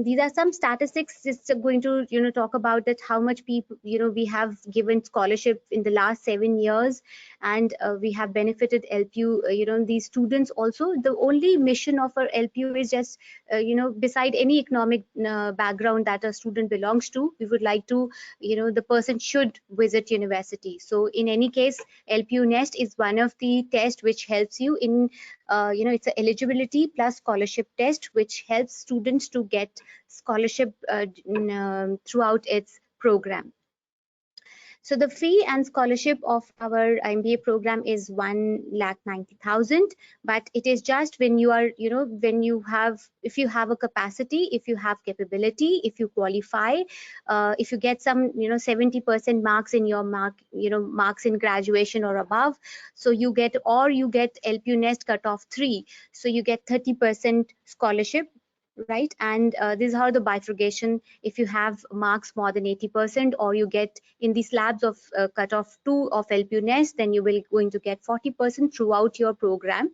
These are some statistics just going to talk about that, how much people we have given scholarship in the last 7 years, and we have benefited LPU these students also. The only mission of our LPU is just beside any economic background that a student belongs to, we would like to the person should visit university. So in any case, LPU Nest is one of the tests which helps you in it's an eligibility plus scholarship test which helps students to get scholarship throughout its program. So the fee and scholarship of our MBA program is 1,90,000, but it is just when you are, when you have, if you have a capacity, if you have capability, if you qualify, if you get some, 70% marks in your marks in graduation or above, so you get, or you get LPU Nest cutoff 3, so you get 30% scholarship. Right, and these are the bifurcation. If you have marks more than 80%, or you get in the slabs of cutoff 2 of LPU Nest, then you will going to get 40% throughout your program.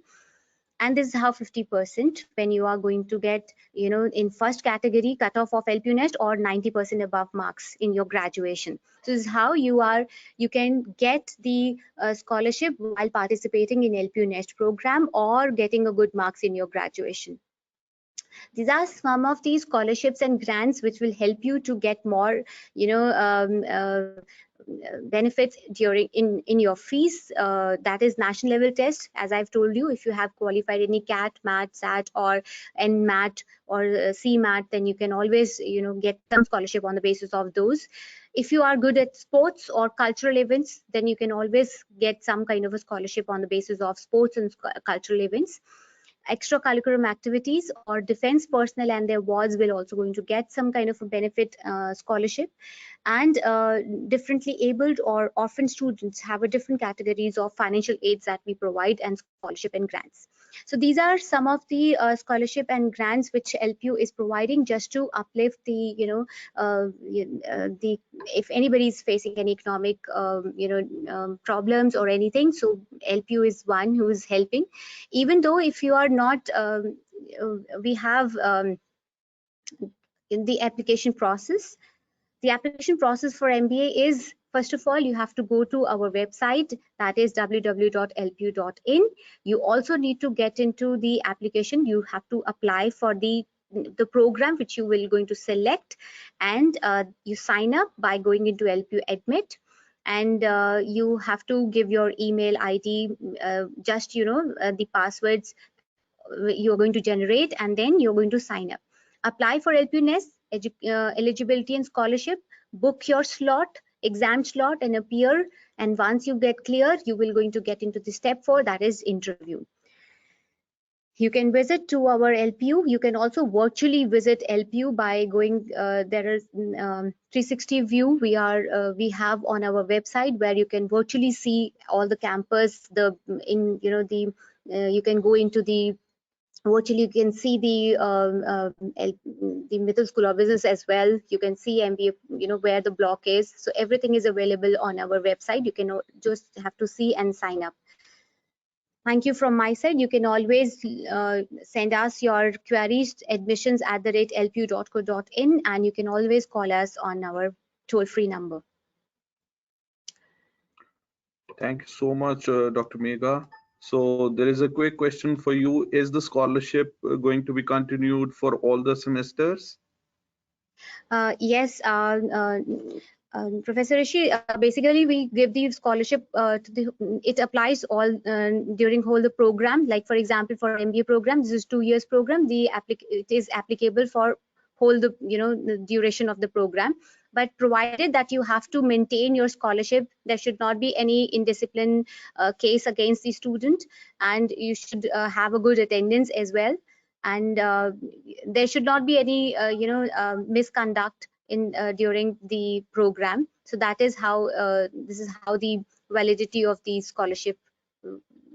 And this is how 50% when you are going to get, in first category cutoff of LPU Nest, or 90% above marks in your graduation. So this is how you can get the scholarship while participating in LPU Nest program or getting a good marks in your graduation. These are some of these scholarships and grants which will help you to get more, benefits during in your fees. That is national level test. As I've told you, if you have qualified any CAT, MAT, SAT, or NMAT, or CMAT, then you can always get some scholarship on the basis of those. If you are good at sports or cultural events, then you can always get some kind of a scholarship on the basis of sports and cultural events. Extracurricular activities or defense personnel and their wards will also going to get some kind of a benefit scholarship. And differently abled or orphan students have a different categories of financial aids that we provide, and scholarship and grants. So these are some of the scholarship and grants which LPU is providing just to uplift the the if anybody is facing any economic problems or anything, so LPU is one who is helping. Even though if you are not we have in the application process. The application process for MBA is, first of all, you have to go to our website, that is www.lpu.in. You also need to get into the application. You have to apply for the program which you will going to select, and you sign up by going into LPU Admit, and you have to give your email ID, just the passwords you're going to generate, and then you're going to sign up. Apply for LPU Nest, eligibility and scholarship, book your slot, exam slot, and appear. And once you get clear, you will going to get into the step 4, that is interview. You can visit to our LPU. You can also virtually visit LPU by going. There is 360 view we have on our website, where you can virtually see all the campus. You can go into the virtually, you can see the Mittal School of Business as well. You can see MBA, where the block is. So everything is available on our website. You can just have to see and sign up. Thank you from my side. You can always send us your queries, admissions@lpu.co.in, and you can always call us on our toll-free number. Thank you so much, Dr. Megha. So there is a quick question for you. Is the scholarship going to be continued for all the semesters? Yes, Professor Rishi, basically we give the scholarship it applies all during whole the program. Like for example, for MBA program, this is 2 years program. It is applicable for whole the the duration of the program. But provided that you have to maintain your scholarship, there should not be any indiscipline case against the student, and you should have a good attendance as well. And there should not be any misconduct in during the program. So that is how this is how the validity of the scholarship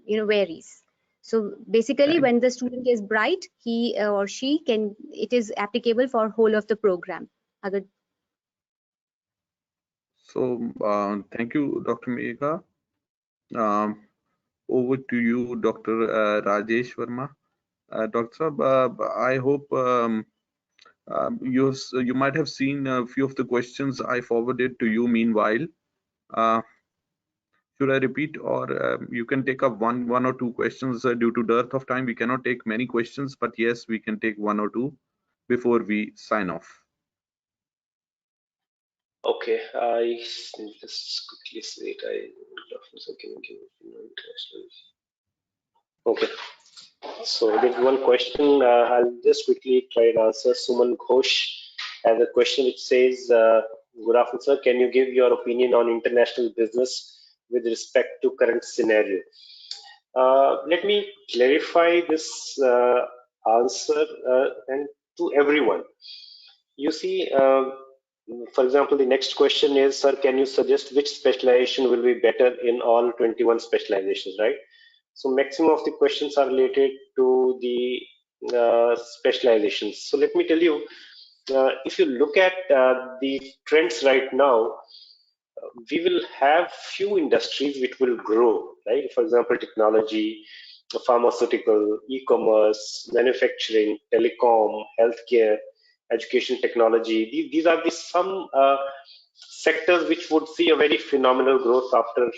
varies. So basically, when the student is bright, he or she can, it is applicable for whole of the program. So thank you, Dr. Megha. Over to you, Dr. Rajesh Verma. Dr. Saab, I hope you might have seen a few of the questions I forwarded to you meanwhile. Should I repeat, or you can take up one or two questions due to dearth of time? We cannot take many questions, but yes, we can take 1 or 2 before we sign off. Okay, I just quickly say it. Okay, so there's one question. I'll just quickly try and answer. Suman Ghosh has a question which says, "Good afternoon, sir. Can you give your opinion on international business with respect to current scenario?" Let me clarify this answer and to everyone. You see, for example, the next question is, sir, can you suggest which specialization will be better in all 21 specializations, right? So maximum of the questions are related to the specializations. So let me tell you, if you look at the trends right now, we will have few industries which will grow, right? For example, technology, pharmaceutical, e-commerce, manufacturing, telecom, healthcare, education technology. These are the some sectors which would see a very phenomenal growth after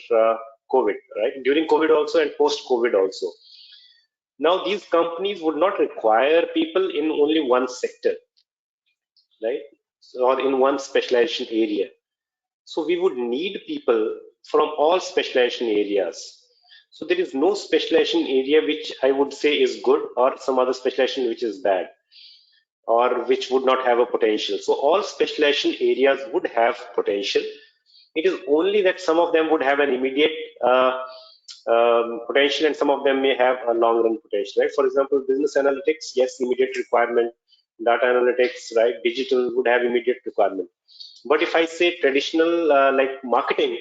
COVID, right? During COVID also and post-COVID also. Now these companies would not require people in only one sector, right? Or in one specialization area. So we would need people from all specialization areas. So there is no specialization area which I would say is good or some other specialization which is bad or which would not have a potential. So all specialization areas would have potential. It is only that some of them would have an immediate potential and some of them may have a long run potential, right? For example, business analytics, yes, immediate requirement. Data analytics, right? Digital would have immediate requirement. But if I say traditional like marketing,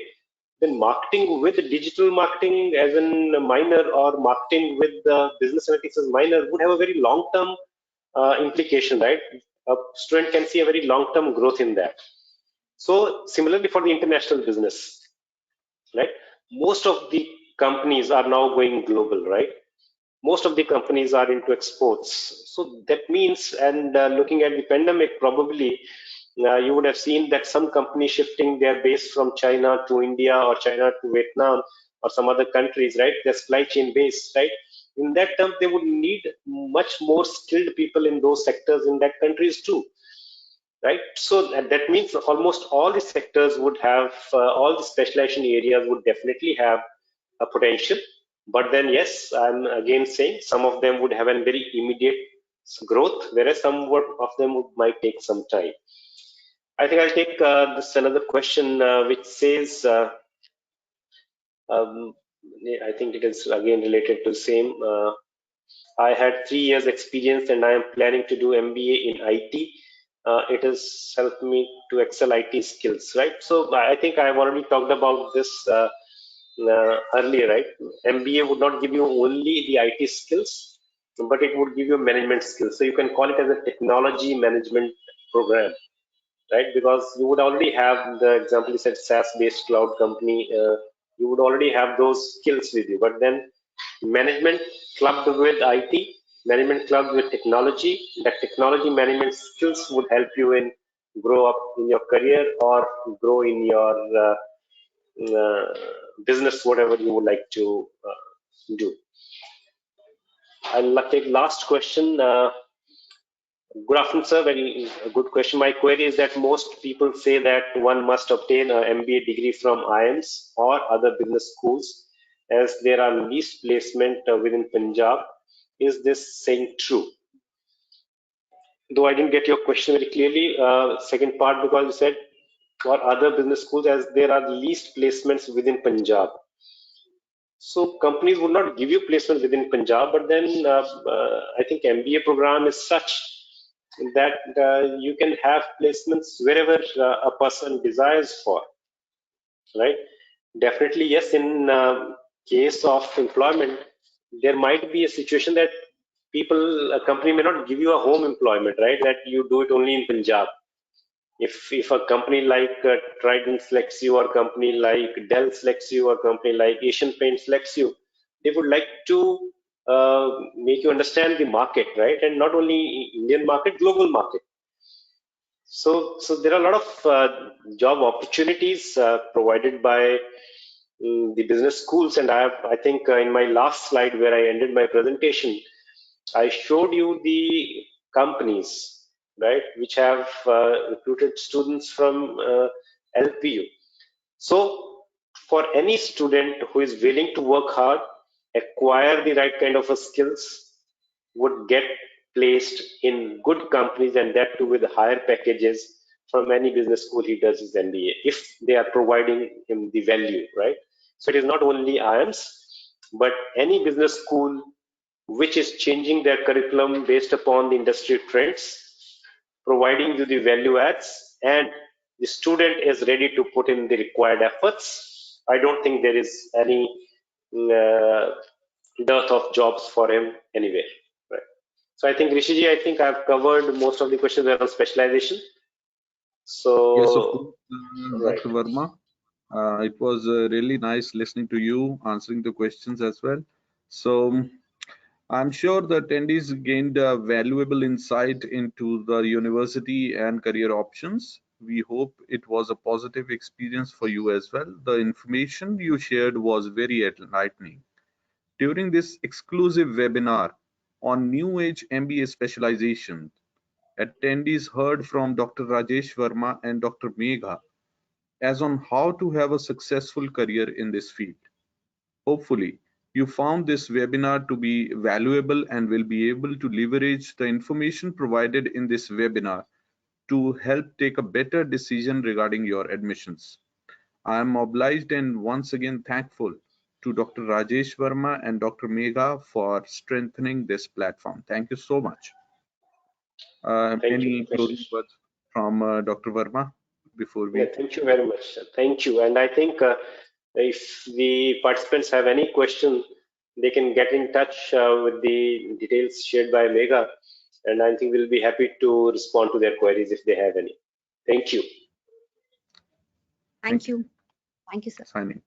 then marketing with digital marketing as in minor or marketing with business analytics as minor would have a very long-term implication, right? A student can see a very long-term growth in that. So similarly for the international business, right? Most of the companies are now going global, right? Most of the companies are into exports. So that means, and looking at the pandemic, probably you would have seen that some companies shifting their base from China to India or China to Vietnam or some other countries, right? Their supply chain base, right? In that term, they would need much more skilled people in those sectors in that countries too, right? So that means almost all the sectors would have, all the specialization areas would definitely have a potential. But then, yes, I'm again saying some of them would have a very immediate growth, whereas some of them might take some time. I think I'll take this another question which says, um, I think it is again related to same. I had 3 years experience and I am planning to do MBA in IT. It has helped me to excel IT skills, right? So I think I've already talked about this earlier, right? MBA would not give you only the IT skills, but it would give you management skills. So you can call it as a technology management program, right? Because you would already have the example you said SaaS-based cloud company. You would already have those skills with you, but then management clubbed with IT, management clubbed with technology. That technology management skills would help you in grow up in your career or grow in your business, whatever you would like to do. I'll take last question. Good afternoon, sir. Very good question. My query is that most people say that one must obtain an MBA degree from IIMs or other business schools as there are least placement within Punjab. Is this saying true? Though I didn't get your question very clearly, second part, because you said or other business schools as there are least placements within Punjab. So companies would not give you placement within Punjab, but then I think MBA program is such that you can have placements wherever a person desires for, right? Definitely, yes, in case of employment, there might be a situation that a company may not give you a home employment, right? That you do it only in Punjab. If a company like Trident selects you, or a company like Dell selects you, or a company like Asian Paint selects you, they would like to make you understand the market, right? And not only Indian market, global market. So there are a lot of job opportunities provided by the business schools, and I think in my last slide where I ended my presentation, I showed you the companies, right, which have recruited students from LPU. So for any student who is willing to work hard, acquire the right kind of skills, would get placed in good companies, and that too with higher packages from any business school he does his MBA, if they are providing him the value, right? So it is not only IIMs, but any business school which is changing their curriculum based upon the industry trends, providing you the value adds, and the student is ready to put in the required efforts. I don't think there is any dearth of jobs for him anywhere. Right. So I think Rishiji, I think I've covered most of the questions around specialization. So yes, of course, right. Dr. Verma. It was really nice listening to you answering the questions as well. So I'm sure the attendees gained a valuable insight into the university and career options. We hope it was a positive experience for you as well. The information you shared was very enlightening. During this exclusive webinar on New Age MBA specialization, attendees heard from Dr. Rajesh Verma and Dr. Megha as on how to have a successful career in this field. Hopefully, you found this webinar to be valuable and will be able to leverage the information provided in this webinar to help take a better decision regarding your admissions. I am obliged and once again thankful to Dr. Rajesh Verma and Dr. Megha for strengthening this platform. Thank you so much. Thank you, Any Professor. closing words from Dr. Verma before Yeah, we? thank you very much, sir. Thank you. And I think if the participants have any question, they can get in touch with the details shared by Megha, and I think we'll be happy to respond to their queries if they have any. Thank you. Thank you. Thank you, sir. Signing.